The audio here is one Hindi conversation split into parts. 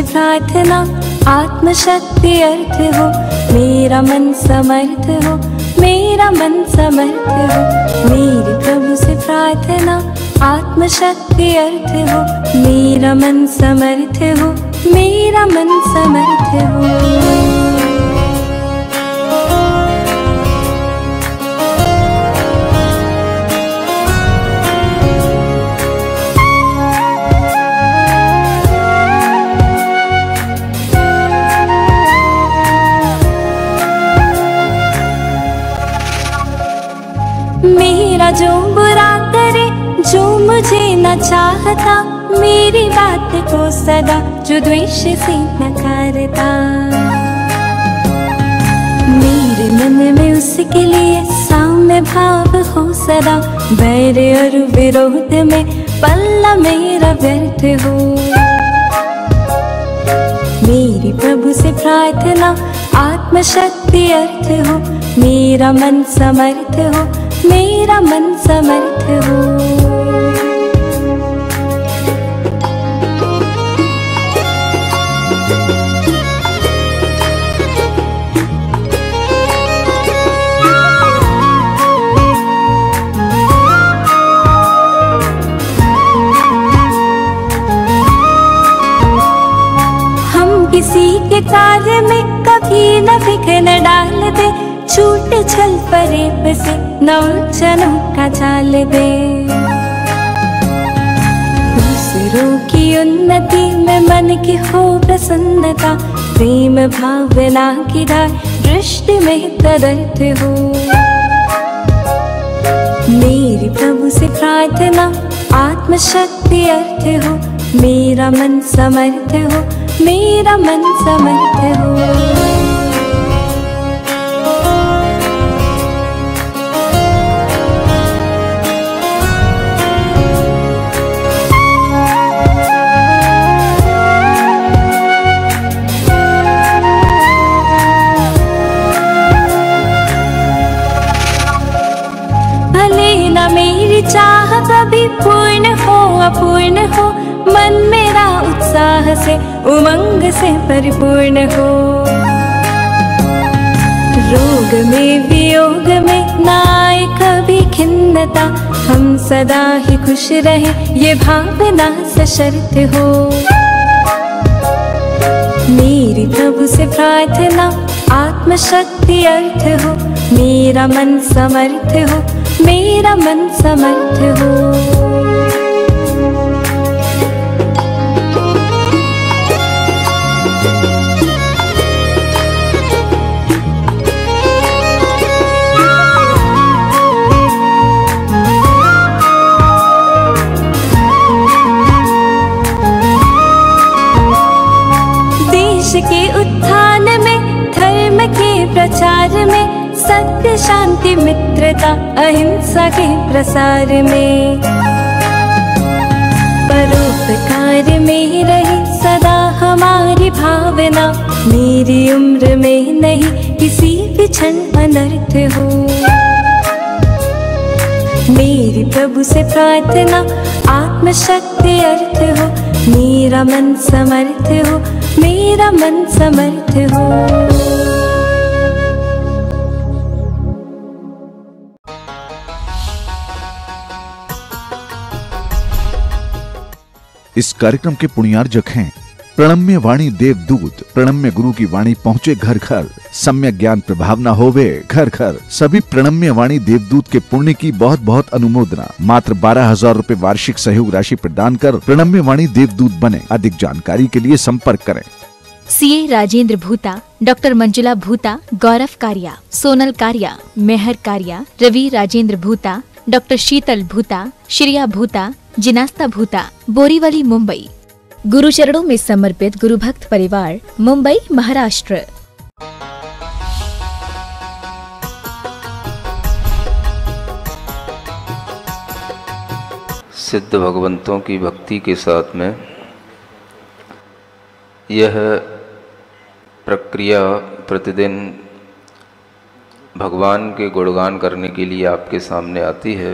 से प्रार्थना आत्मशक्ति अर्थ हो, मेरा मन समर्थ हो, मेरा मन समर्थ हो। मेरे प्रभु से प्रार्थना आत्मशक्ति अर्थ हो, मेरा मन समर्थ हो, मेरा मन समर्थ हो। मेरा जो बुरा करे, जो मुझे न चाहता, मेरी बात को सदा जो द्वेष से नकारता, मेरे मन में उसके लिए साम्य भाव हो सदा, बैर और विरोध में पल्ला मेरा व्यर्थ हो। मेरी प्रभु से प्रार्थना आत्मशक्ति अर्थ हो, मेरा मन समर्थ हो, मेरा मन समर्थ हो। हम किसी के कार्य में कभी न विघ्न डाल दे, छूट छल फरेब से न उलझनों का जाल दे। दूसरों की उन्नति में मन की हो प्रसन्नता, प्रेम भावना की धार दृष्टि में तदर्थ हो। मेरी प्रभु से प्रार्थना आत्मशक्ति अर्थ हो, मेरा मन समर्थ हो, मेरा मन समर्थ हो। चाह कभी पूर्ण हो अपूर्ण हो, मन मेरा उत्साह से उमंग से परिपूर्ण हो। रोग में वियोग में ना आए कभी खिन्नता, हम सदा ही खुश रहे ये भावना सशर्त हो। मेरी प्रभु से प्रार्थना आत्मशक्ति अर्थ हो, मेरा मन समर्थ हो, मेरा मन समर्थ हो। देश के उत्थान में, धर्म के प्रचार में, सत्य शांति मित्रता अहिंसा के प्रसार में, परोपकार में रहे सदा हमारी भावना, मेरी उम्र में नहीं किसी भी क्षण अनर्थ हो। मेरी प्रभु से प्रार्थना आत्मशक्ति अर्थ हो, मेरा मन समर्थ हो, मेरा मन समर्थ हो। इस कार्यक्रम के पुण्यार्जक हैं प्रणम्य वाणी देवदूत। प्रणम्य गुरु की वाणी पहुँचे घर घर, सम्यक ज्ञान प्रभावना होवे घर घर। सभी प्रणम्य वाणी देवदूत के पुण्य की बहुत बहुत अनुमोदना। मात्र 12,000 रुपए वार्षिक सहयोग राशि प्रदान कर प्रणम्य वाणी देवदूत बने। अधिक जानकारी के लिए संपर्क करें। सीए राजेंद्र भूता, डॉक्टर मंजुला भूता, गौरव कारिया, सोनल कारिया, मेहर कारिया, रवि राजेंद्र भूता, डॉक्टर शीतल भूता, श्रेया भूता, जिनास्ता भूता, बोरीवली मुंबई। गुरु चरणों में समर्पित गुरु भक्त परिवार, मुंबई महाराष्ट्र। सिद्ध भगवंतों की भक्ति के साथ में यह प्रक्रिया प्रतिदिन भगवान के गुणगान करने के लिए आपके सामने आती है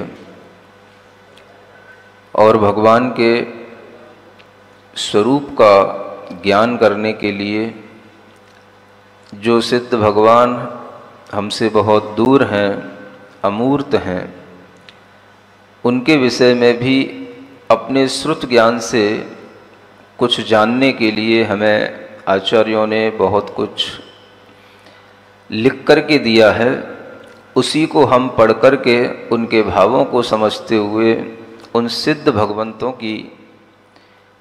और भगवान के स्वरूप का ज्ञान करने के लिए जो सिद्ध भगवान हमसे बहुत दूर हैं, अमूर्त हैं, उनके विषय में भी अपने श्रुत ज्ञान से कुछ जानने के लिए हमें आचार्यों ने बहुत कुछ लिख कर के दिया है। उसी को हम पढ़ कर के उनके भावों को समझते हुए उन सिद्ध भगवंतों की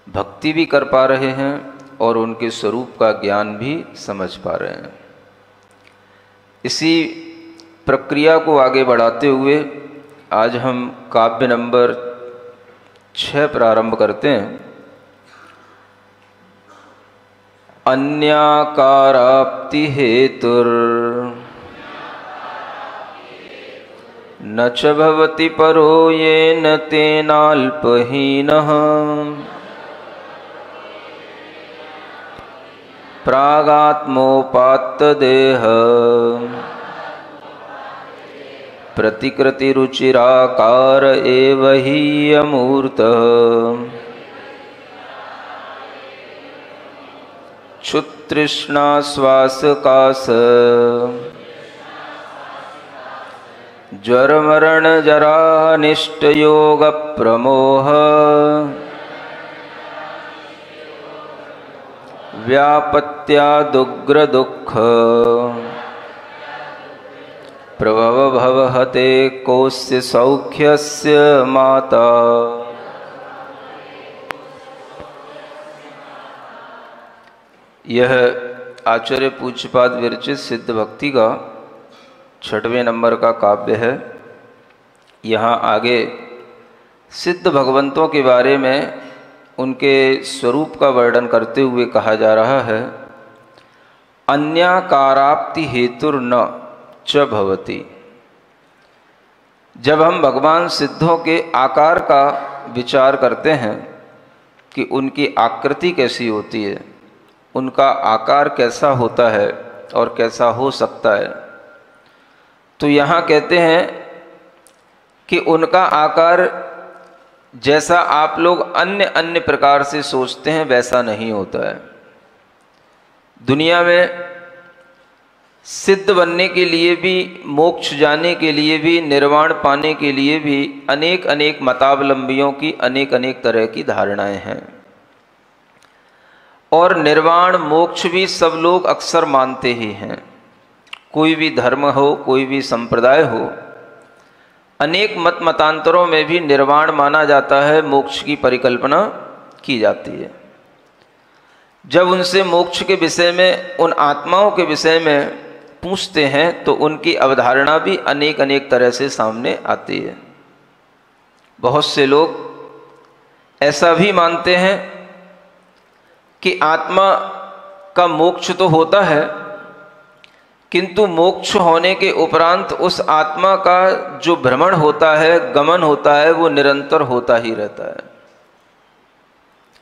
भक्ति भी कर पा रहे हैं और उनके स्वरूप का ज्ञान भी समझ पा रहे हैं। इसी प्रक्रिया को आगे बढ़ाते हुए आज हम काव्य नंबर 6 प्रारंभ करते हैं। अन्याकाराप्ति हेतुर न च भवति परो येन तेनाल्पहीनः प्रागात्मोपात्तदेह प्रतिकृतिरुचिराकार एव हि अमूर्तः क्षुत्तृष्णाश्वासकाश ज्वरमरणजरानिष्टयोगप्रमोह व्यापत्यादुग्रदुःख प्रभवभवहते कोस्य सौख्यस्य माता। यह आचार्य पूज्यपाद विरचित सिद्ध भक्ति का 6वें नंबर का काव्य है। यहाँ आगे सिद्ध भगवंतों के बारे में उनके स्वरूप का वर्णन करते हुए कहा जा रहा है, अन्याकाराप्ति हेतुर न च भवति। जब हम भगवान सिद्धों के आकार का विचार करते हैं कि उनकी आकृति कैसी होती है, उनका आकार कैसा होता है और कैसा हो सकता है, तो यहाँ कहते हैं कि उनका आकार जैसा आप लोग अन्य अन्य प्रकार से सोचते हैं वैसा नहीं होता है। दुनिया में सिद्ध बनने के लिए भी, मोक्ष जाने के लिए भी, निर्वाण पाने के लिए भी अनेक अनेक मतावलंबियों की अनेक अनेक तरह की धारणाएं हैं। और निर्वाण मोक्ष भी सब लोग अक्सर मानते ही हैं। कोई भी धर्म हो, कोई भी संप्रदाय हो, अनेक मत मतांतरों में भी निर्वाण माना जाता है, मोक्ष की परिकल्पना की जाती है। जब उनसे मोक्ष के विषय में, उन आत्माओं के विषय में पूछते हैं तो उनकी अवधारणा भी अनेक अनेक तरह से सामने आती है। बहुत से लोग ऐसा भी मानते हैं कि आत्मा का मोक्ष तो होता है, किंतु मोक्ष होने के उपरांत उस आत्मा का जो भ्रमण होता है, गमन होता है, वो निरंतर होता ही रहता है।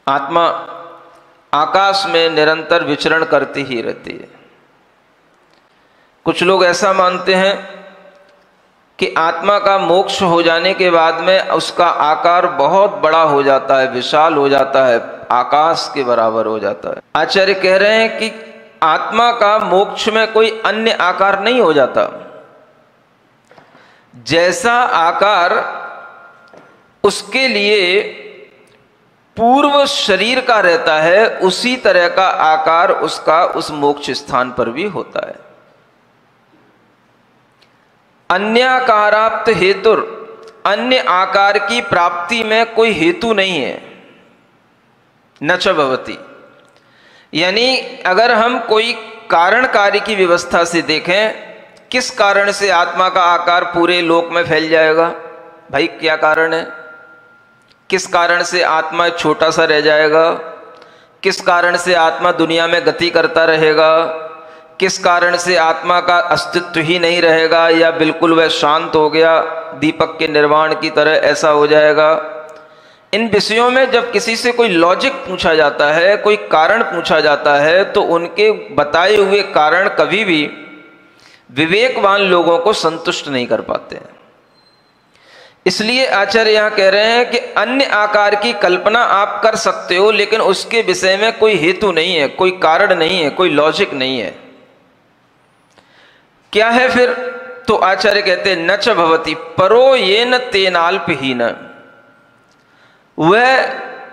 आत्मा आकाश में निरंतर विचरण करती ही रहती है। कुछ लोग ऐसा मानते हैं कि आत्मा का मोक्ष हो जाने के बाद में उसका आकार बहुत बड़ा हो जाता है, विशाल हो जाता है, आकाश के बराबर हो जाता है। आचार्य कह रहे हैं कि आत्मा का मोक्ष में कोई अन्य आकार नहीं हो जाता। जैसा आकार उसके लिए पूर्व शरीर का रहता है, उसी तरह का आकार उसका उस मोक्ष स्थान पर भी होता है। अन्याकाराप्त हेतुर, अन्य आकार की प्राप्ति में कोई हेतु नहीं है। न च भवति, यानी अगर हम कोई कारण कार्य की व्यवस्था से देखें, किस कारण से आत्मा का आकार पूरे लोक में फैल जाएगा? भाई क्या कारण है? किस कारण से आत्मा छोटा सा रह जाएगा? किस कारण से आत्मा दुनिया में गति करता रहेगा? किस कारण से आत्मा का अस्तित्व ही नहीं रहेगा या बिल्कुल वह शांत हो गया, दीपक के निर्वाण की तरह ऐसा हो जाएगा? इन विषयों में जब किसी से कोई लॉजिक पूछा जाता है, कोई कारण पूछा जाता है, तो उनके बताए हुए कारण कभी भी विवेकवान लोगों को संतुष्ट नहीं कर पाते हैं। इसलिए आचार्य यहां कह रहे हैं कि अन्य आकार की कल्पना आप कर सकते हो, लेकिन उसके विषय में कोई हेतु नहीं है, कोई कारण नहीं है, कोई लॉजिक नहीं है। क्या है फिर? तो आचार्य कहते हैं न च भवति परो येन तेनाल्पहीन, वह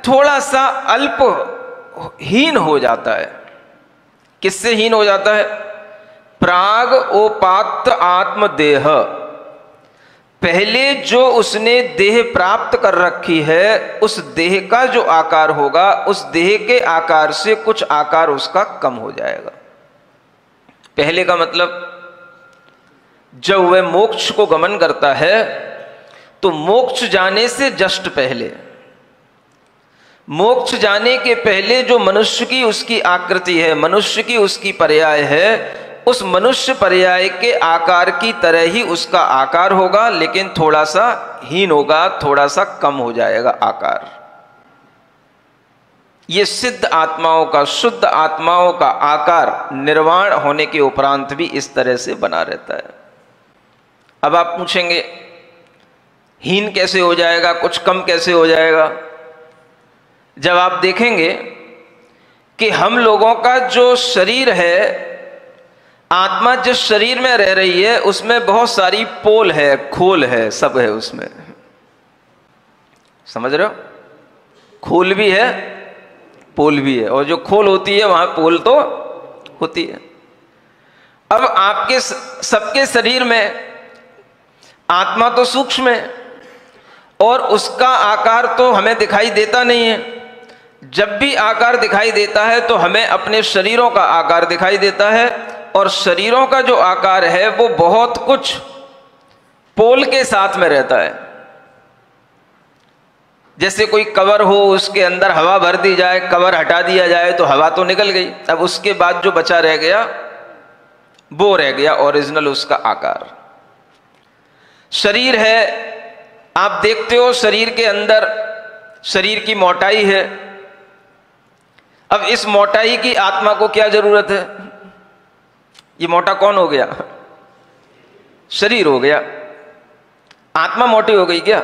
थोड़ा सा अल्पहीन हो जाता है। किससे हीन हो जाता है? प्राग ओपात्त आत्मदेह, पहले जो उसने देह प्राप्त कर रखी है उस देह का जो आकार होगा, उस देह के आकार से कुछ आकार उसका कम हो जाएगा। पहले का मतलब जब वह मोक्ष को गमन करता है तो मोक्ष जाने से जस्ट पहले, मोक्ष जाने के पहले जो मनुष्य की उसकी आकृति है, मनुष्य की उसकी पर्याय है, उस मनुष्य पर्याय के आकार की तरह ही उसका आकार होगा, लेकिन थोड़ा सा हीन होगा, थोड़ा सा कम हो जाएगा आकार। ये सिद्ध आत्माओं का, शुद्ध आत्माओं का आकार निर्वाण होने के उपरांत भी इस तरह से बना रहता है। अब आप पूछेंगे हीन कैसे हो जाएगा, कुछ कम कैसे हो जाएगा? जब आप देखेंगे कि हम लोगों का जो शरीर है, आत्मा जिस शरीर में रह रही है उसमें बहुत सारी पोल है, खोल है, सब है उसमें, समझ रहे हो? खोल भी है, पोल भी है, और जो खोल होती है वहां पोल तो होती है। अब आपके सबके शरीर में आत्मा तो सूक्ष्म है और उसका आकार तो हमें दिखाई देता नहीं है। जब भी आकार दिखाई देता है तो हमें अपने शरीरों का आकार दिखाई देता है, और शरीरों का जो आकार है वो बहुत कुछ पोल के साथ में रहता है। जैसे कोई कवर हो, उसके अंदर हवा भर दी जाए, कवर हटा दिया जाए तो हवा तो निकल गई, अब उसके बाद जो बचा रह गया वो रह गया ओरिजिनल उसका आकार। शरीर है, आप देखते हो शरीर के अंदर शरीर की मोटाई है। अब इस मोटाई की आत्मा को क्या जरूरत है? ये मोटा कौन हो गया? शरीर हो गया। आत्मा मोटी हो गई क्या?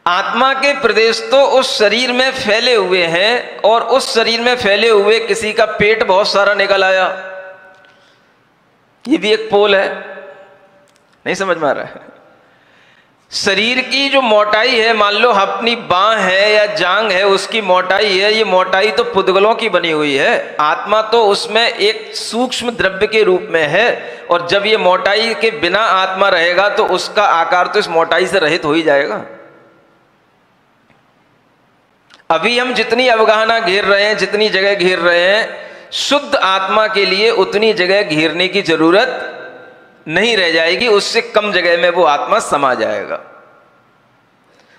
आत्मा के प्रदेश तो उस शरीर में फैले हुए हैं, और उस शरीर में फैले हुए किसी का पेट बहुत सारा निकल आया, ये भी एक पोल है। नहीं समझ में आ रहा है? शरीर की जो मोटाई है, मान लो अपनी बांह है या जांग है, उसकी मोटाई है, ये मोटाई तो पुद्गलों की बनी हुई है। आत्मा तो उसमें एक सूक्ष्म द्रव्य के रूप में है, और जब ये मोटाई के बिना आत्मा रहेगा तो उसका आकार तो इस मोटाई से रहित हो ही जाएगा। अभी हम जितनी अवगाहना घेर रहे हैं, जितनी जगह घेर रहे हैं, शुद्ध आत्मा के लिए उतनी जगह घेरने की जरूरत नहीं रह जाएगी, उससे कम जगह में वो आत्मा समा जाएगा।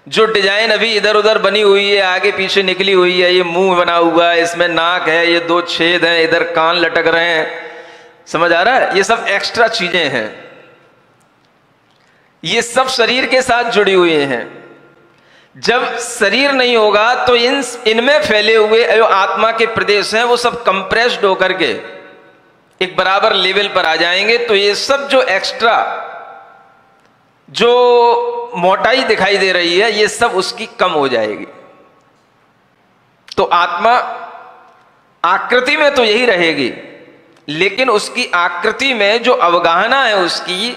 जो डिजाइन अभी इधर उधर बनी हुई है, आगे पीछे निकली हुई है, ये मुंह बना हुआ है, इसमें नाक है, ये 2 छेद हैं, इधर कान लटक रहे हैं, समझ आ रहा है? ये सब एक्स्ट्रा चीजें हैं, ये सब शरीर के साथ जुड़ी हुई हैं। जब शरीर नहीं होगा तो इनमें फैले हुए जो आत्मा के प्रदेश हैं वो सब कंप्रेस्ड होकर के एक बराबर लेवल पर आ जाएंगे, तो ये सब जो एक्स्ट्रा जो मोटाई दिखाई दे रही है ये सब उसकी कम हो जाएगी। तो आत्मा आकृति में तो यही रहेगी, लेकिन उसकी आकृति में जो अवगाहना है, उसकी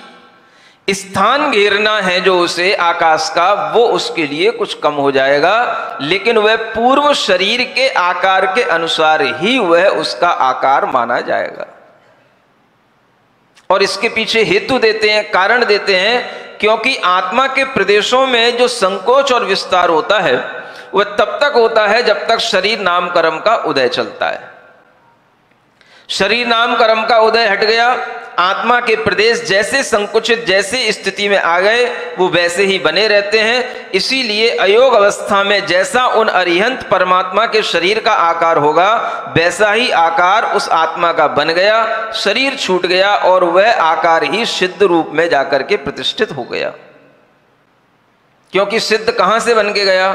स्थान घेरना है जो उसे आकाश का, वो उसके लिए कुछ कम हो जाएगा, लेकिन वह पूर्व शरीर के आकार के अनुसार ही वह उसका आकार माना जाएगा। और इसके पीछे हेतु देते हैं, कारण देते हैं, क्योंकि आत्मा के प्रदेशों में जो संकोच और विस्तार होता है वह तब तक होता है जब तक शरीर नाम कर्म का उदय चलता है। शरीर नाम कर्म का उदय हट गया, आत्मा के प्रदेश जैसे संकुचित जैसे स्थिति में आ गए वो वैसे ही बने रहते हैं। इसीलिए अयोग अवस्था में जैसा उन अरिहंत परमात्मा के शरीर का आकार होगा वैसा ही आकार उस आत्मा का बन गया, शरीर छूट गया और वह आकार ही सिद्ध रूप में जाकर के प्रतिष्ठित हो गया। क्योंकि सिद्ध कहां से बन के गया?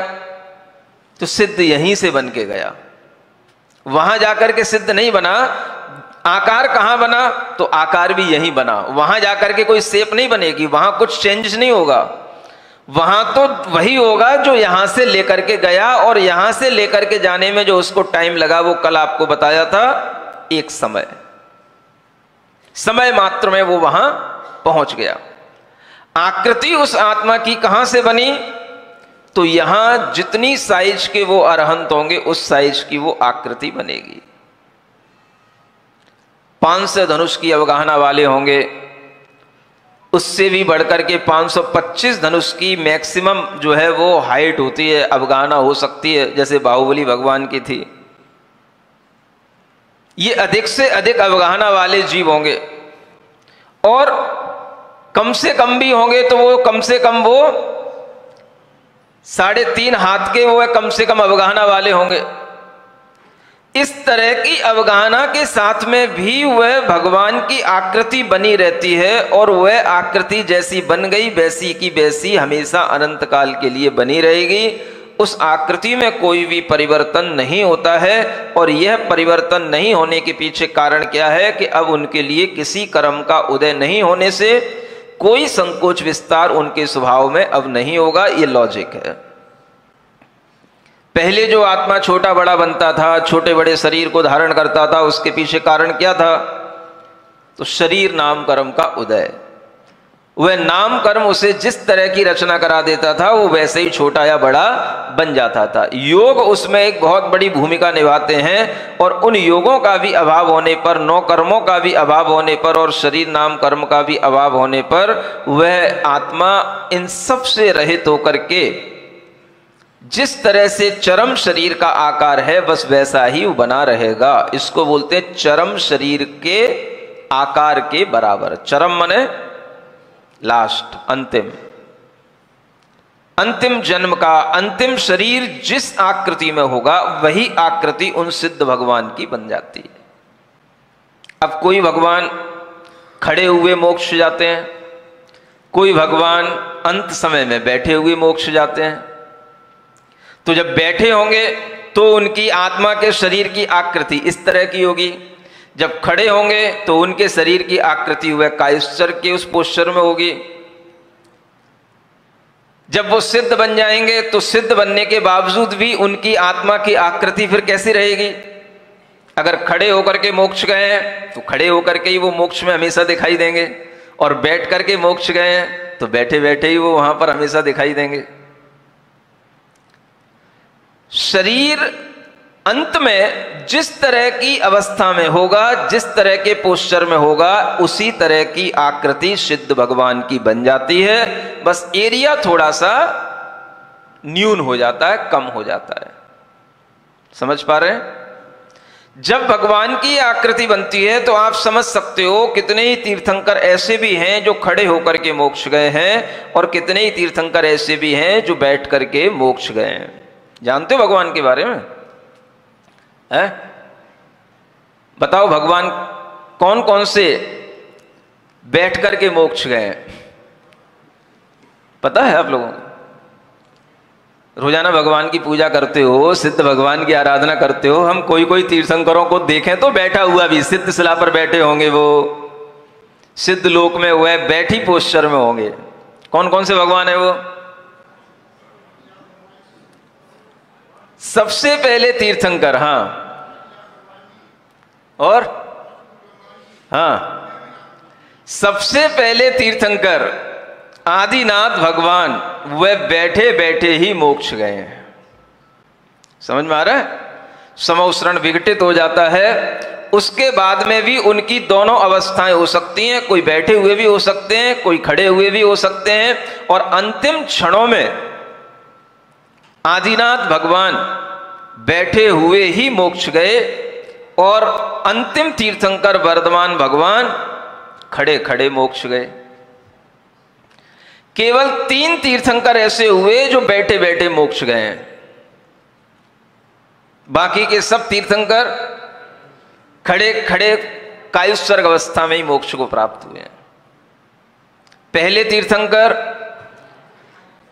तो सिद्ध यहीं से बन के गया, वहां जाकर के सिद्ध नहीं बना। आकार कहां बना? तो आकार भी यहीं बना, वहां जाकर के कोई शेप नहीं बनेगी, वहां कुछ चेंजेस नहीं होगा, वहां तो वही होगा जो यहां से लेकर के गया, और यहां से लेकर के जाने में जो उसको टाइम लगा वो कल आपको बताया था, एक समय मात्र में वो वहां पहुंच गया। आकृति उस आत्मा की कहां से बनी? तो यहां जितनी साइज के वो अरहंत होंगे उस साइज की वो आकृति बनेगी। 500 धनुष की अवगाहना वाले होंगे, उससे भी बढ़कर के 525 धनुष की मैक्सिमम जो है वो हाइट होती है, अवगाहना हो सकती है, जैसे बाहुबली भगवान की थी। ये अधिक से अधिक अवगाहना वाले जीव होंगे, और कम से कम भी होंगे तो वो कम से कम वो 3.5 हाथ के वो कम से कम अवगाहना वाले होंगे। इस तरह की अवगाहना के साथ में भी वह भगवान की आकृति बनी रहती है, और वह आकृति जैसी बन गई वैसी की वैसी हमेशा अनंत काल के लिए बनी रहेगी। उस आकृति में कोई भी परिवर्तन नहीं होता है, और यह परिवर्तन नहीं होने के पीछे कारण क्या है कि अब उनके लिए किसी कर्म का उदय नहीं होने से कोई संकोच विस्तार उनके स्वभाव में अब नहीं होगा। ये लॉजिक है। पहले जो आत्मा छोटा बड़ा बनता था, छोटे बड़े शरीर को धारण करता था, उसके पीछे कारण क्या था? तो शरीर नाम कर्म का उदय। वह नाम कर्म उसे जिस तरह की रचना करा देता था वो वैसे ही छोटा या बड़ा बन जाता था। योग उसमें एक बहुत बड़ी भूमिका निभाते हैं, और उन योगों का भी अभाव होने पर, 9 कर्मों का भी अभाव होने पर, और शरीर नाम कर्म का भी अभाव होने पर वह आत्मा इन सब से रहित होकर के जिस तरह से चरम शरीर का आकार है बस वैसा ही वो बना रहेगा। इसको बोलते हैं चरम शरीर के आकार के बराबर। चरम माने लास्ट, अंतिम जन्म का अंतिम शरीर जिस आकृति में होगा वही आकृति उन सिद्ध भगवान की बन जाती है। अब कोई भगवान खड़े हुए मोक्ष जाते हैं, कोई भगवान अंत समय में बैठे हुए मोक्ष जाते हैं। तो जब बैठे होंगे तो उनकी आत्मा के शरीर की आकृति इस तरह की होगी, जब खड़े होंगे तो उनके शरीर की आकृति वह कायस्चर के उस पोस्चर में होगी। जब वो सिद्ध बन जाएंगे तो सिद्ध बनने के बावजूद भी उनकी आत्मा की आकृति फिर कैसी रहेगी? अगर खड़े होकर के मोक्ष गए हैं तो खड़े होकर के ही वो मोक्ष में हमेशा दिखाई देंगे, और बैठ करके मोक्ष गए हैं तो बैठे बैठे ही वो वहां पर हमेशा दिखाई देंगे। शरीर अंत में जिस तरह की अवस्था में होगा, जिस तरह के पोस्चर में होगा, उसी तरह की आकृति सिद्ध भगवान की बन जाती है। बस एरिया थोड़ा सा न्यून हो जाता है, कम हो जाता है। समझ पा रहे हैं? जब भगवान की आकृति बनती है तो आप समझ सकते हो कितने ही तीर्थंकर ऐसे भी हैं जो खड़े होकर के मोक्ष गए हैं, और कितने ही तीर्थंकर ऐसे भी हैं जो बैठ करके मोक्ष गए हैं। जानते हो भगवान के बारे में? है? बताओ भगवान कौन कौन से बैठ करके मोक्ष गए हैं? पता है आप लोगों को? रोजाना भगवान की पूजा करते हो, सिद्ध भगवान की आराधना करते हो। हम कोई कोई तीर्थंकरों को देखें तो बैठा हुआ भी सिद्ध शिला पर बैठे होंगे, वो सिद्ध लोक में हुए बैठी पोस्चर में होंगे। कौन कौन से भगवान है वो? सबसे पहले तीर्थंकर, हाँ, और हाँ, सबसे पहले तीर्थंकर आदिनाथ भगवान वह बैठे बैठे ही मोक्ष गए हैं। समझ में आ रहा है? समौसरण विघटित हो जाता है, उसके बाद में भी उनकी दोनों अवस्थाएं हो सकती हैं। कोई बैठे हुए भी हो सकते हैं, कोई खड़े हुए भी हो सकते हैं, और अंतिम क्षणों में आदिनाथ भगवान बैठे हुए ही मोक्ष गए, और अंतिम तीर्थंकर वर्धमान भगवान खड़े खड़े मोक्ष गए। केवल 3 तीर्थंकर ऐसे हुए जो बैठे बैठे मोक्ष गए हैं। बाकी के सब तीर्थंकर खड़े खड़े कायुस्वर्ग अवस्था में ही मोक्ष को प्राप्त हुए हैं। पहले तीर्थंकर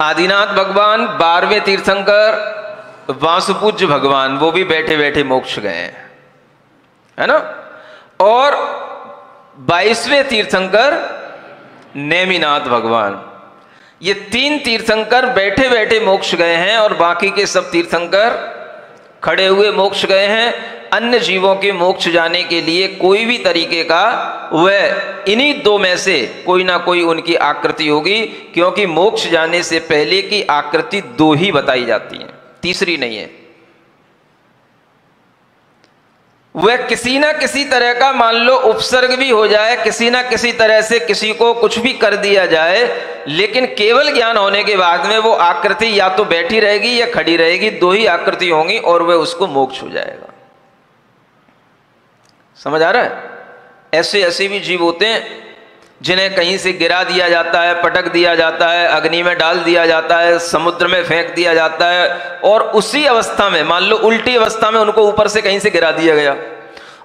आदिनाथ भगवान, 12वें तीर्थंकर वासुपूज्य भगवान, वो भी बैठे बैठे मोक्ष गए हैं, है ना। और 22वें तीर्थंकर नेमिनाथ भगवान, ये 3 तीर्थंकर बैठे बैठे मोक्ष गए हैं और बाकी के सब तीर्थंकर खड़े हुए मोक्ष गए हैं। अन्य जीवों के मोक्ष जाने के लिए कोई भी तरीके का वह इन्हीं 2 में से कोई ना कोई उनकी आकृति होगी, क्योंकि मोक्ष जाने से पहले की आकृति 2 ही बताई जाती है, तीसरी नहीं है। वह किसी ना किसी तरह का मान लो उपसर्ग भी हो जाए, किसी ना किसी तरह से किसी को कुछ भी कर दिया जाए, लेकिन केवल ज्ञान होने के बाद में वो आकृति या तो बैठी रहेगी या खड़ी रहेगी, 2 ही आकृति होंगी और वह उसको मोक्ष हो जाएगा। समझ आ रहा है? ऐसे ऐसे भी जीव होते हैं जिन्हें कहीं से गिरा दिया जाता है, पटक दिया जाता है, अग्नि में डाल दिया जाता है, समुद्र में फेंक दिया जाता है, और उसी अवस्था में मान लो उल्टी अवस्था में उनको ऊपर से कहीं से गिरा दिया गया,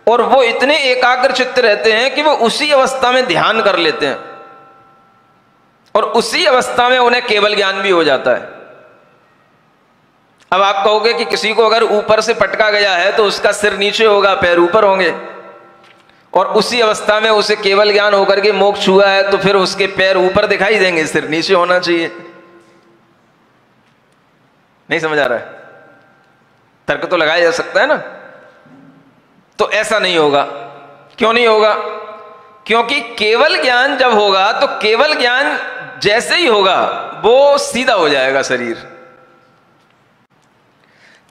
और वो इतने एकाग्र चित्त रहते हैं कि वो उसी अवस्था में ध्यान कर लेते हैं और उसी अवस्था में उन्हें केवल ज्ञान भी हो जाता है। अब आप कहोगे कि किसी को अगर ऊपर से पटका गया है तो उसका सिर नीचे होगा, पैर ऊपर होंगे, और उसी अवस्था में उसे केवल ज्ञान होकर के मोक्ष हुआ है तो फिर उसके पैर ऊपर दिखाई देंगे, सिर नीचे होना चाहिए। नहीं समझ आ रहा है? तर्क तो लगाया जा सकता है ना। तो ऐसा नहीं होगा। क्यों नहीं होगा? क्योंकि केवल ज्ञान जब होगा तो केवल ज्ञान जैसे ही होगा वो सीधा हो जाएगा शरीर।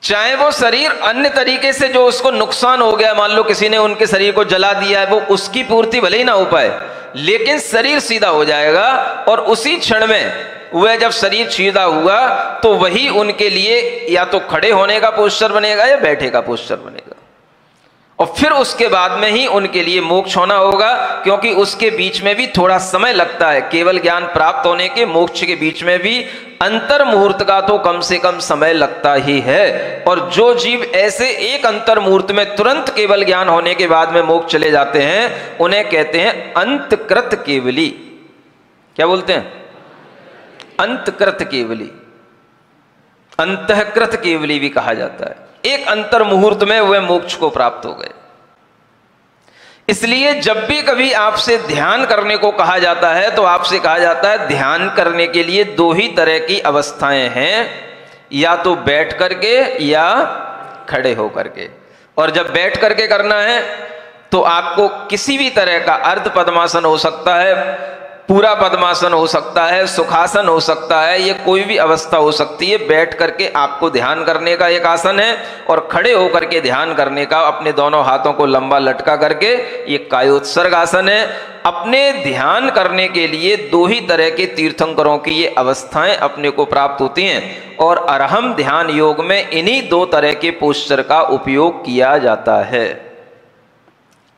चाहे वो शरीर अन्य तरीके से जो उसको नुकसान हो गया, मान लो किसी ने उनके शरीर को जला दिया है, वो उसकी पूर्ति भले ही ना हो पाए, लेकिन शरीर सीधा हो जाएगा, और उसी क्षण में वह जब शरीर सीधा हुआ तो वही उनके लिए या तो खड़े होने का पोस्चर बनेगा या बैठे का पोस्चर बनेगा, और फिर उसके बाद में ही उनके लिए मोक्ष होना होगा, क्योंकि उसके बीच में भी थोड़ा समय लगता है। केवल ज्ञान प्राप्त होने के मोक्ष के बीच में भी अंतर मुहूर्त का तो कम से कम समय लगता ही है। और जो जीव ऐसे एक अंतर मुहूर्त में तुरंत केवल ज्ञान होने के बाद में मोक्ष चले जाते हैं, उन्हें कहते हैं अंतकृत केवली। क्या बोलते हैं? अंतकृत केवली, अंतःकृत केवली भी कहा जाता है। एक अंतर मुहूर्त में वह मोक्ष को प्राप्त हो गए। इसलिए जब भी कभी आपसे ध्यान करने को कहा जाता है तो आपसे कहा जाता है ध्यान करने के लिए 2 ही तरह की अवस्थाएं हैं, या तो बैठ करके या खड़े होकर के। और जब बैठ करके करना है तो आपको किसी भी तरह का अर्ध पद्मासन हो सकता है, पूरा पद्मासन हो सकता है, सुखासन हो सकता है, ये कोई भी अवस्था हो सकती है। बैठ करके आपको ध्यान करने का एक आसन है, और खड़े होकर के ध्यान करने का अपने दोनों हाथों को लंबा लटका करके ये कायोत्सर्ग आसन है। अपने ध्यान करने के लिए 2 ही तरह के तीर्थंकरों की ये अवस्थाएं अपने को प्राप्त होती हैं, और अरहम ध्यान योग में इन्हीं 2 तरह के पोस्चर का उपयोग किया जाता है।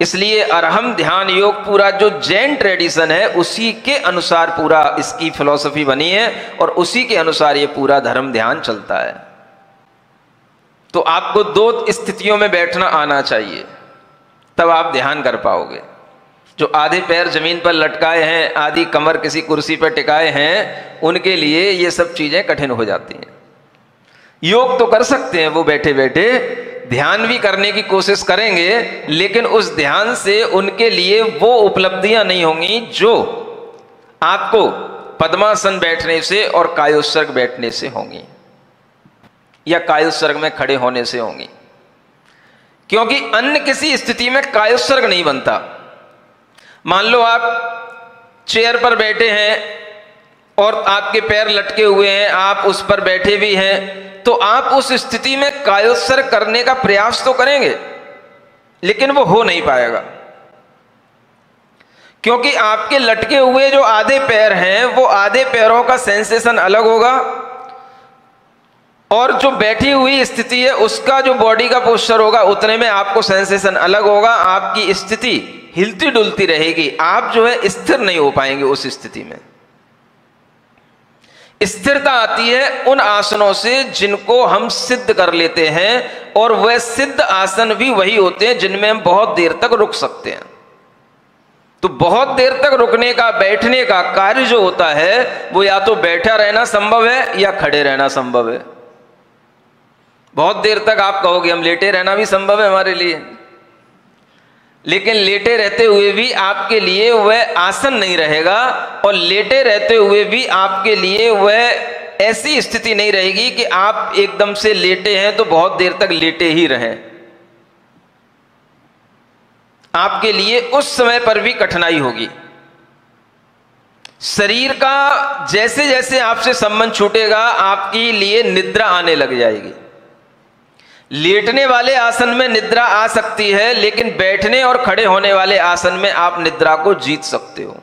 इसलिए अरहम ध्यान योग पूरा जो जैन ट्रेडिशन है उसी के अनुसार पूरा इसकी फिलॉसफी बनी है, और उसी के अनुसार ये पूरा धर्म ध्यान चलता है। तो आपको 2 स्थितियों में बैठना आना चाहिए, तब आप ध्यान कर पाओगे। जो आधे पैर जमीन पर लटकाए हैं, आधी कमर किसी कुर्सी पर टिकाए हैं, उनके लिए ये सब चीजें कठिन हो जाती हैं। योग तो कर सकते हैं, वो बैठे बैठे ध्यान भी करने की कोशिश करेंगे, लेकिन उस ध्यान से उनके लिए वो उपलब्धियां नहीं होंगी जो आपको पद्मासन बैठने से और कायोत्सर्ग बैठने से होंगी, या कायोत्सर्ग में खड़े होने से होंगी। क्योंकि अन्य किसी स्थिति में कायोत्सर्ग नहीं बनता। मान लो आप चेयर पर बैठे हैं और आपके पैर लटके हुए हैं, आप उस पर बैठे भी हैं, तो आप उस स्थिति में कायोत्सर्ग करने का प्रयास तो करेंगे, लेकिन वो हो नहीं पाएगा। क्योंकि आपके लटके हुए जो आधे पैर हैं, वो आधे पैरों का सेंसेशन अलग होगा, और जो बैठी हुई स्थिति है उसका जो बॉडी का पोस्चर होगा उतने में आपको सेंसेशन अलग होगा। आपकी स्थिति हिलती डुलती रहेगी, आप जो है स्थिर नहीं हो पाएंगे उस स्थिति में। स्थिरता आती है उन आसनों से जिनको हम सिद्ध कर लेते हैं, और वह सिद्ध आसन भी वही होते हैं जिनमें हम बहुत देर तक रुक सकते हैं। तो बहुत देर तक रुकने का, बैठने का कार्य जो होता है वो या तो बैठा रहना संभव है या खड़े रहना संभव है। बहुत देर तक आप कहोगे हम लेटे रहना भी संभव है हमारे लिए, लेकिन लेटे रहते हुए भी आपके लिए वह आसन नहीं रहेगा, और लेटे रहते हुए भी आपके लिए वह ऐसी स्थिति नहीं रहेगी कि आप एकदम से लेटे हैं तो बहुत देर तक लेटे ही रहें। आपके लिए उस समय पर भी कठिनाई होगी। शरीर का जैसे जैसे आपसे संबंध छूटेगा आपके लिए निद्रा आने लग जाएगी। लेटने वाले आसन में निद्रा आ सकती है, लेकिन बैठने और खड़े होने वाले आसन में आप निद्रा को जीत सकते हो।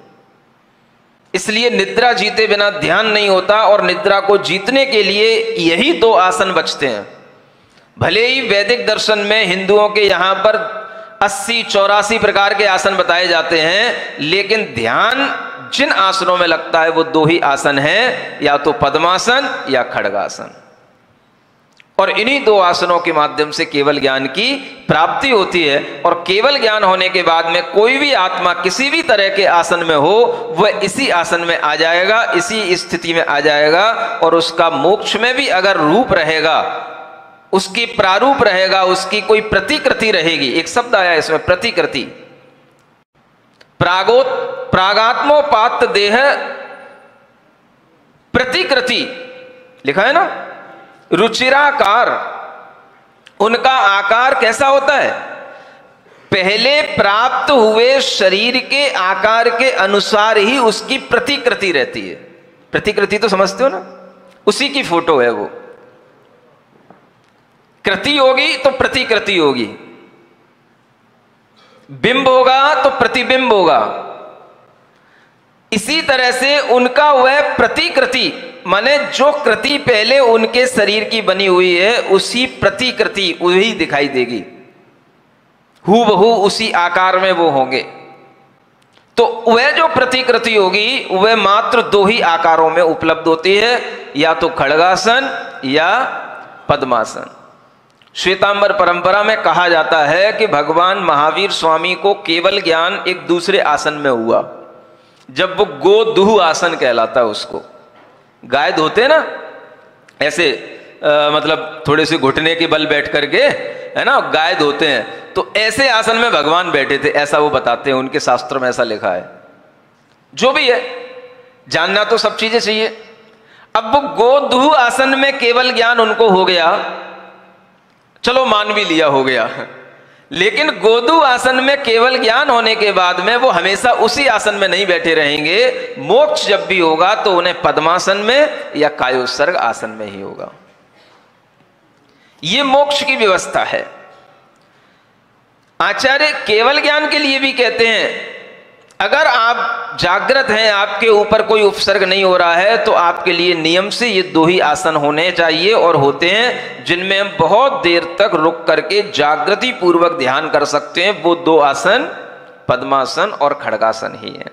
इसलिए निद्रा जीते बिना ध्यान नहीं होता, और निद्रा को जीतने के लिए यही दो आसन बचते हैं। भले ही वैदिक दर्शन में हिंदुओं के यहां पर 80-84 प्रकार के आसन बताए जाते हैं, लेकिन ध्यान जिन आसनों में लगता है वो दो ही आसन हैं, या तो पद्मासन या खड्गासन। और इन्हीं दो आसनों के माध्यम से केवल ज्ञान की प्राप्ति होती है। और केवल ज्ञान होने के बाद में कोई भी आत्मा किसी भी तरह के आसन में हो, वह इसी आसन में आ जाएगा, इसी स्थिति में आ जाएगा। और उसका मोक्ष में भी अगर रूप रहेगा, उसकी प्रारूप रहेगा, उसकी कोई प्रतिकृति रहेगी। एक शब्द आया इसमें, प्रतिकृति। प्रागात्मोपात देह प्रतिकृति लिखा है ना। रुचिराकार, उनका आकार कैसा होता है? पहले प्राप्त हुए शरीर के आकार के अनुसार ही उसकी प्रतिकृति रहती है। प्रतिकृति तो समझते हो ना, उसी की फोटो है वो। कृति होगी तो प्रतिकृति होगी, बिंब होगा तो प्रतिबिंब होगा। इसी तरह से उनका वह प्रतिकृति, माने जो कृति पहले उनके शरीर की बनी हुई है, उसी प्रतिकृति वही दिखाई देगी, हूबहू उसी आकार में वो होंगे। तो वह जो प्रतिकृति होगी वह मात्र दो ही आकारों में उपलब्ध होती है, या तो खड्गासन या पद्मासन। श्वेतांबर परंपरा में कहा जाता है कि भगवान महावीर स्वामी को केवल ज्ञान एक दूसरे आसन में हुआ, जब वो गोदुह आसन कहलाता है उसको। गाय धोते ना ऐसे, मतलब थोड़े से घुटने के बल बैठ करके, है ना, गाय धोते हैं, तो ऐसे आसन में भगवान बैठे थे, ऐसा वो बताते हैं, उनके शास्त्र में ऐसा लिखा है। जो भी है, जानना तो सब चीजें चाहिए। अब वो गोदुह आसन में केवल ज्ञान उनको हो गया, चलो मान भी लिया हो गया, लेकिन गोदुह आसन में केवल ज्ञान होने के बाद में वो हमेशा उसी आसन में नहीं बैठे रहेंगे। मोक्ष जब भी होगा तो उन्हें पद्मासन में या कायोत्सर्ग आसन में ही होगा। ये मोक्ष की व्यवस्था है। आचार्य केवल ज्ञान के लिए भी कहते हैं, अगर आप जागृत हैं, आपके ऊपर कोई उपसर्ग नहीं हो रहा है, तो आपके लिए नियम से ये दो ही आसन होने चाहिए, और होते हैं, जिनमें हम बहुत देर तक रुक करके जागृति पूर्वक ध्यान कर सकते हैं। वो दो आसन पद्मासन और खड्गासन ही हैं।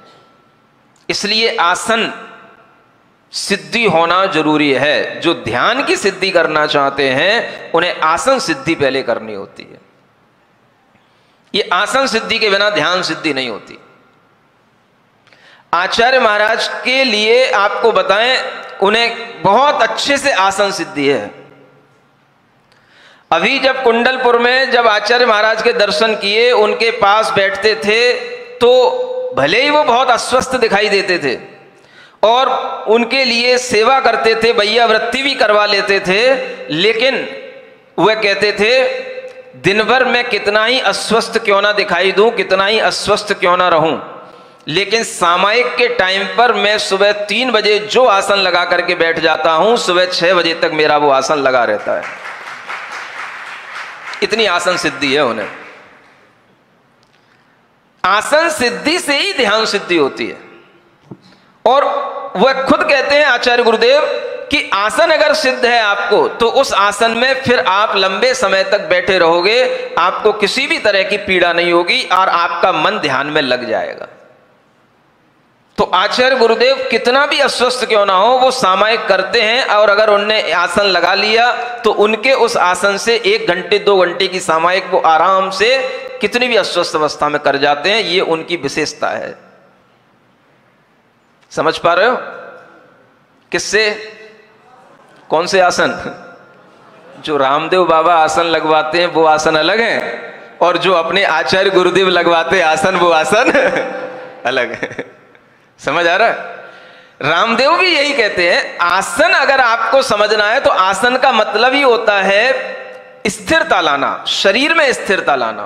इसलिए आसन सिद्धि होना जरूरी है। जो ध्यान की सिद्धि करना चाहते हैं उन्हें आसन सिद्धि पहले करनी होती है। ये आसन सिद्धि के बिना ध्यान सिद्धि नहीं होती। आचार्य महाराज के लिए आपको बताएं, उन्हें बहुत अच्छे से आसन सिद्धि है। अभी जब कुंडलपुर में जब आचार्य महाराज के दर्शन किए, उनके पास बैठते थे तो भले ही वो बहुत अस्वस्थ दिखाई देते थे, और उनके लिए सेवा करते थे, भैया वृत्ति भी करवा लेते थे, लेकिन वह कहते थे, दिन भर मैं कितना ही अस्वस्थ क्यों ना दिखाई दूं, कितना ही अस्वस्थ क्यों ना रहूं, लेकिन सामायिक के टाइम पर मैं सुबह 3 बजे जो आसन लगा करके बैठ जाता हूं, सुबह 6 बजे तक मेरा वो आसन लगा रहता है। इतनी आसन सिद्धि है उन्हें। आसन सिद्धि से ही ध्यान सिद्धि होती है। और वह खुद कहते हैं आचार्य गुरुदेव कि आसन अगर सिद्ध है आपको, तो उस आसन में फिर आप लंबे समय तक बैठे रहोगे, आपको किसी भी तरह की पीड़ा नहीं होगी, और आपका मन ध्यान में लग जाएगा। तो आचार्य गुरुदेव कितना भी अस्वस्थ क्यों ना हो, वो सामायिक करते हैं, और अगर उनने आसन लगा लिया तो उनके उस आसन से 1 घंटे 2 घंटे की सामायिक वो आराम से कितनी भी अस्वस्थ अवस्था में कर जाते हैं। ये उनकी विशेषता है। समझ पा रहे हो? किससे? कौन से आसन? जो रामदेव बाबा आसन लगवाते हैं वो आसन अलग है, और जो अपने आचार्य गुरुदेव लगवाते आसन वो आसन अलग है। समझ आ रहा है? रामदेव भी यही कहते हैं, आसन अगर आपको समझना है तो आसन का मतलब ही होता है स्थिरता लाना, शरीर में स्थिरता लाना।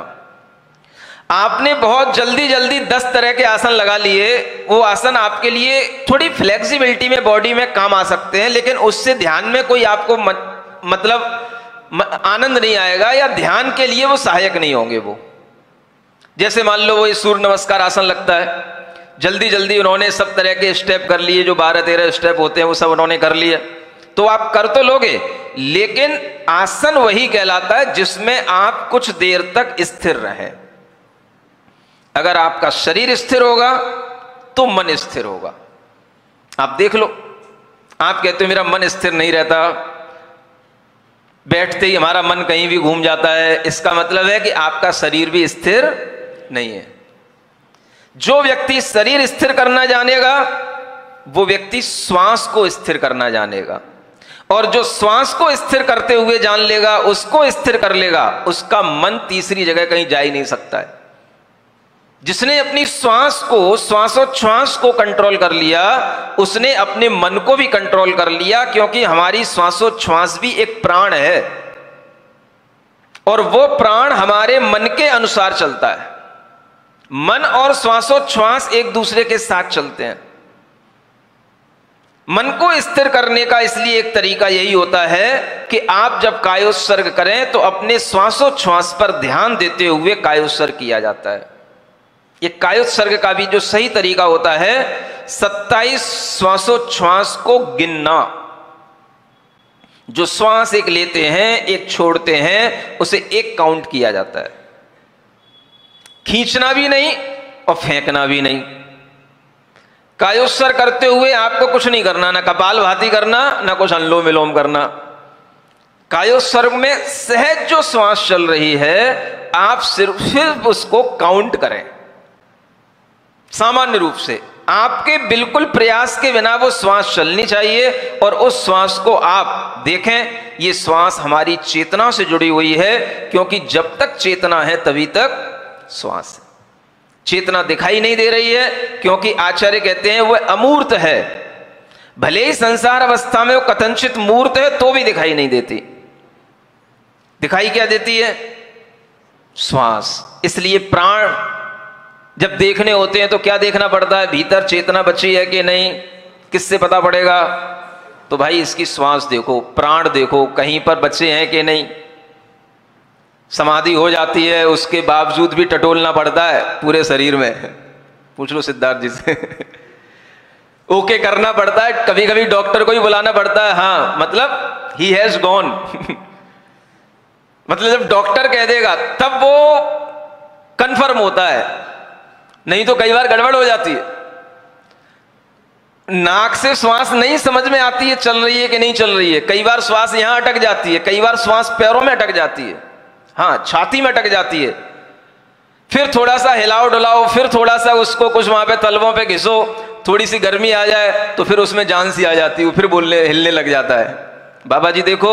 आपने बहुत जल्दी जल्दी 10 तरह के आसन लगा लिए, वो आसन आपके लिए थोड़ी फ्लेक्सिबिलिटी में बॉडी में काम आ सकते हैं, लेकिन उससे ध्यान में कोई आपको मतलब आनंद नहीं आएगा, या ध्यान के लिए वो सहायक नहीं होंगे। वो जैसे मान लो वो ये सूर्य नमस्कार आसन लगता है, जल्दी जल्दी उन्होंने सब तरह के स्टेप कर लिए, जो 12-13 स्टेप होते हैं वो सब उन्होंने कर लिए, तो आप कर तो लोगे, लेकिन आसन वही कहलाता है जिसमें आप कुछ देर तक स्थिर रहे। अगर आपका शरीर स्थिर होगा तो मन स्थिर होगा। आप देख लो, आप कहते हो मेरा मन स्थिर नहीं रहता, बैठते ही हमारा मन कहीं भी घूम जाता है, इसका मतलब है कि आपका शरीर भी स्थिर नहीं है। जो व्यक्ति शरीर स्थिर करना जानेगा वो व्यक्ति श्वास को स्थिर करना जानेगा, और जो श्वास को स्थिर करते हुए जान लेगा, उसको स्थिर कर लेगा, उसका मन तीसरी जगह कहीं जा ही नहीं सकता है। जिसने अपनी श्वास को, श्वासोच्छ्वास को कंट्रोल कर लिया, उसने अपने मन को भी कंट्रोल कर लिया, क्योंकि हमारी श्वासोच्छ्वास भी एक प्राण है, और वो प्राण हमारे मन के अनुसार चलता है। मन और श्वासोच्छ्वास एक दूसरे के साथ चलते हैं। मन को स्थिर करने का इसलिए एक तरीका यही होता है कि आप जब कायोत्सर्ग करें तो अपने श्वासोच्छ्वास पर ध्यान देते हुए कायोत्सर्ग किया जाता है। ये कायोत्सर्ग का भी जो सही तरीका होता है, 27 श्वासोच्छ्वास को गिनना। जो श्वास एक लेते हैं, एक छोड़ते हैं, उसे एक काउंट किया जाता है। खींचना भी नहीं और फेंकना भी नहीं। कायोत्सर्ग करते हुए आपको कुछ नहीं करना, ना कपालभाति करना, ना कुछ अनुलोम विलोम करना। कायोत्सर्ग में सहज जो श्वास चल रही है, आप सिर्फ उसको काउंट करें। सामान्य रूप से आपके बिल्कुल प्रयास के बिना वो श्वास चलनी चाहिए, और उस श्वास को आप देखें। ये श्वास हमारी चेतना से जुड़ी हुई है, क्योंकि जब तक चेतना है तभी तक श्वास। चेतना दिखाई नहीं दे रही है, क्योंकि आचार्य कहते हैं वह अमूर्त है। भले ही संसार अवस्था में वो कथनचित मूर्त है तो भी दिखाई नहीं देती। दिखाई क्या देती है? श्वास। इसलिए प्राण जब देखने होते हैं तो क्या देखना पड़ता है? भीतर चेतना बची है कि नहीं, किससे पता पड़ेगा? तो भाई इसकी श्वास देखो, प्राण देखो, कहीं पर बचे हैं कि नहीं। समाधि हो जाती है, उसके बावजूद भी टटोलना पड़ता है पूरे शरीर में। पूछ लो सिद्धार्थ जी से। ओके करना पड़ता है, कभी कभी डॉक्टर को ही बुलाना पड़ता है। हाँ, मतलब ही हैज गॉन। मतलब जब डॉक्टर कह देगा तब वो कंफर्म होता है, नहीं तो कई बार गड़बड़ हो जाती है। नाक से श्वास नहीं समझ में आती है चल रही है कि नहीं चल रही है। कई बार श्वास यहां अटक जाती है, कई बार श्वास पैरों में अटक जाती है, हाँ छाती में अटक जाती है। फिर थोड़ा सा हिलाओ डुलाओ, फिर थोड़ा सा उसको कुछ वहां पे तलवों पे घिसो, थोड़ी सी गर्मी आ जाए तो फिर उसमें जान सी आ जाती है, फिर बोलने हिलने लग जाता है। बाबा जी देखो,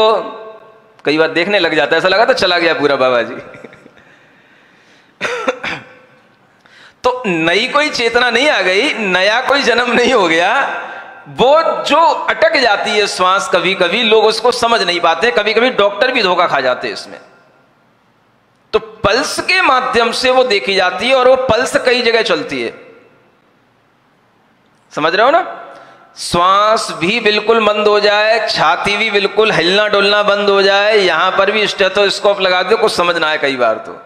कई बार देखने लग जाता है, ऐसा लगा तो चला गया पूरा बाबा जी। तो नई कोई चेतना नहीं आ गई, नया कोई जन्म नहीं हो गया। वो जो अटक जाती है श्वास, कभी कभी लोग उसको समझ नहीं पाते, कभी कभी डॉक्टर भी धोखा खा जाते हैं इसमें। तो पल्स के माध्यम से वो देखी जाती है, और वो पल्स कई जगह चलती है। समझ रहे हो ना? श्वास भी बिल्कुल बंद हो जाए, छाती भी बिल्कुल हिलना डुलना बंद हो जाए, यहां पर भी स्टेथोस्कोप लगा दो, कुछ समझ ना आए कई बार तो,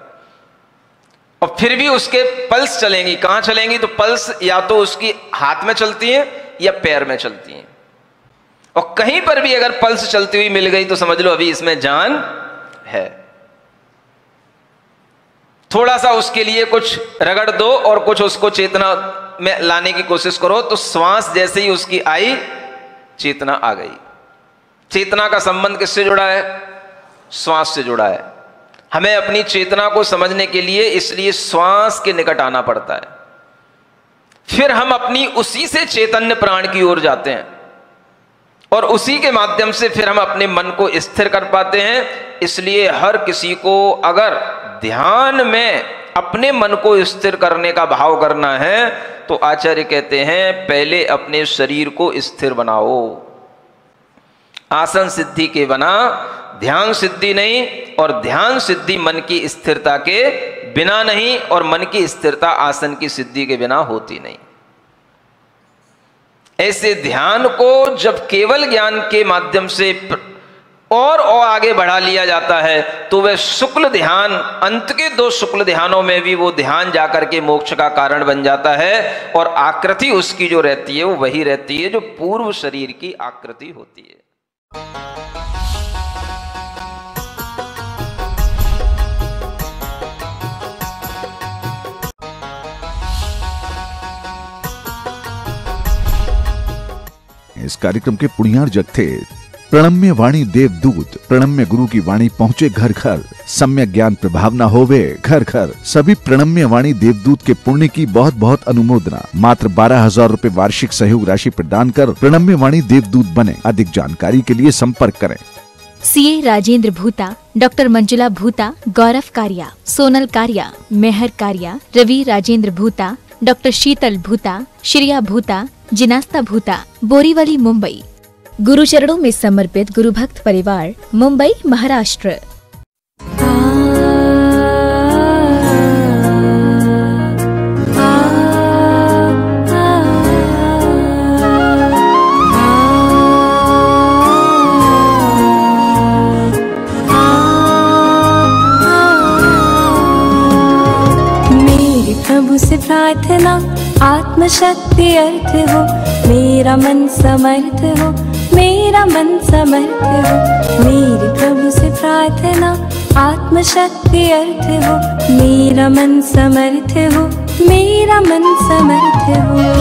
और फिर भी उसके पल्स चलेंगी। कहां चलेंगी? तो पल्स या तो उसकी हाथ में चलती है या पैर में चलती है, और कहीं पर भी अगर पल्स चलती हुई मिल गई तो समझ लो अभी इसमें जान है। थोड़ा सा उसके लिए कुछ रगड़ दो और कुछ उसको चेतना में लाने की कोशिश करो, तो श्वास जैसे ही उसकी आई, चेतना आ गई। चेतना का संबंध किससे जुड़ा है? श्वास से जुड़ा है। हमें अपनी चेतना को समझने के लिए इसलिए श्वास के निकट आना पड़ता है, फिर हम अपनी उसी से चैतन्य प्राण की ओर जाते हैं, और उसी के माध्यम से फिर हम अपने मन को स्थिर कर पाते हैं। इसलिए हर किसी को अगर ध्यान में अपने मन को स्थिर करने का भाव करना है, तो आचार्य कहते हैं पहले अपने शरीर को स्थिर बनाओ। आसन सिद्धि के बिना ध्यान सिद्धि नहीं, और ध्यान सिद्धि मन की स्थिरता के बिना नहीं, और मन की स्थिरता आसन की सिद्धि के बिना होती नहीं। ऐसे ध्यान को जब केवल ज्ञान के माध्यम से और आगे बढ़ा लिया जाता है, तो वह शुक्ल ध्यान, अंत के 2 शुक्ल ध्यानों में भी वो ध्यान जाकर के मोक्ष का कारण बन जाता है, और आकृति उसकी जो रहती है वो वही रहती है जो पूर्व शरीर की आकृति होती है। इस कार्यक्रम के पुण्यार्जक थे प्रणम्य वाणी देवदूत। प्रणम्य गुरु की वाणी पहुँचे घर घर, सम्यक ज्ञान प्रभावना होवे घर घर। सभी प्रणम्य वाणी देवदूत के पुण्य की बहुत बहुत अनुमोदना। मात्र 12,000 रुपए वार्षिक सहयोग राशि प्रदान कर प्रणम्य वाणी देवदूत बने। अधिक जानकारी के लिए संपर्क करें। सीए राजेंद्र भूता, डॉक्टर मंजुला भूता, गौरव कारिया, सोनल कारिया, मेहर कारिया, रवि राजेंद्र भूता, डॉक्टर शीतल भूता, श्रेया भूता, जिनास्ता भूता, बोरीवली, मुंबई। गुरु चरणों में समर्पित गुरु भक्त परिवार, मुंबई, महाराष्ट्र। मेरे प्रभु से प्रार्थना, आत्मशक्ति अर्थ हो, मेरा मन समर्थ हो, मेरा मन समर्थ हो। मेरे प्रभु से प्रार्थना, आत्मशक्ति अर्थ हो, मेरा मन समर्थ हो, मेरा मन समर्थ हो।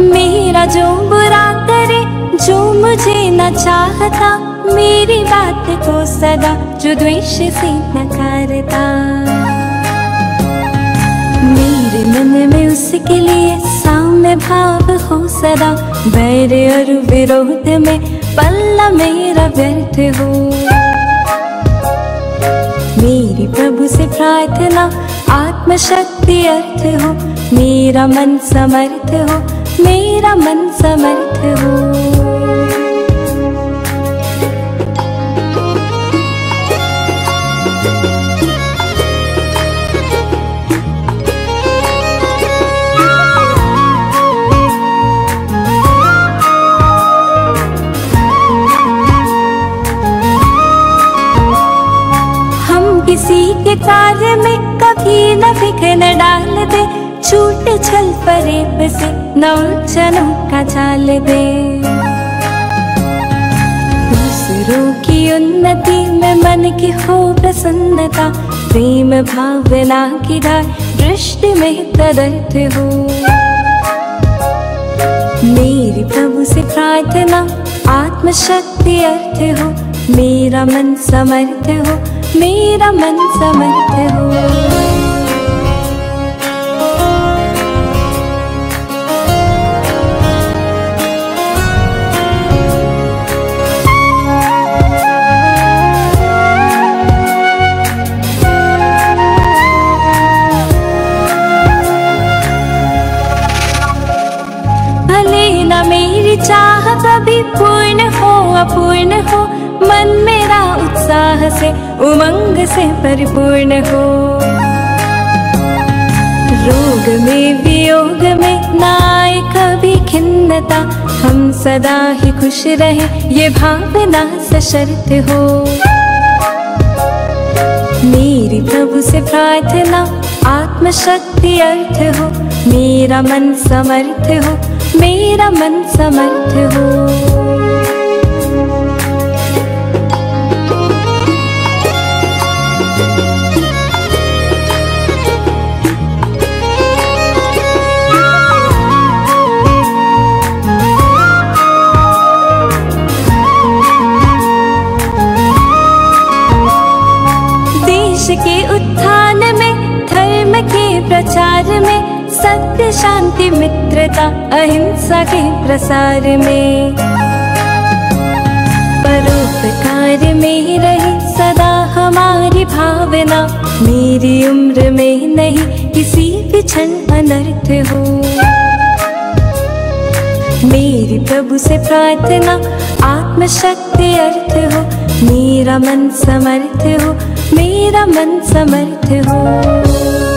मेरा जो बुरा करे, जो मुझे न चाहता, मेरी बात को सदा जो द्वेष से नकारता, मेरे मन में उसके लिए साम्य भाव हो सदा। बैर और विरोध में पल्ला मेरा व्यर्थ हो। मेरी प्रभु से प्रार्थना, आत्मशक्ति अर्थ हो, मेरा मन समर्थ हो, मेरा मन समर्थ हो। हम किसी के कार्य में कभी न विघ्न डाल दे, छूट छल फरेब से न उलझनों का जाल दे। दूसरों की उन्नति में मन की हो प्रसन्नता, प्रेम भावना की धार दृष्टि में तदर्थ हो। मेरी प्रभु से प्रार्थना, आत्मशक्ति अर्थ हो, मेरा मन समर्थ हो, मेरा मन समर्थ हो। मेरी चाह कभी पूर्ण हो अपूर्ण हो, मन मेरा उत्साह से उमंग से परिपूर्ण हो। रोग में वियोग में ना आए कभी खिन्नता, हम सदा ही खुश रहे ये भावना सशर्त हो। मेरी प्रभु से प्रार्थना, आत्मशक्ति अर्थ हो, मेरा मन समर्थ हो, मेरा मन समर्थ हो। संसार में, सत्य शांति मित्रता अहिंसा के प्रसार में। परोपकार में रहे सदा हमारी भावना, मेरी उम्र में नहीं किसी भी क्षण अनर्थ हो। मेरी प्रभु से प्रार्थना आत्मशक्ति अर्थ हो, मेरा मन समर्थ हो, मेरा मन समर्थ हो।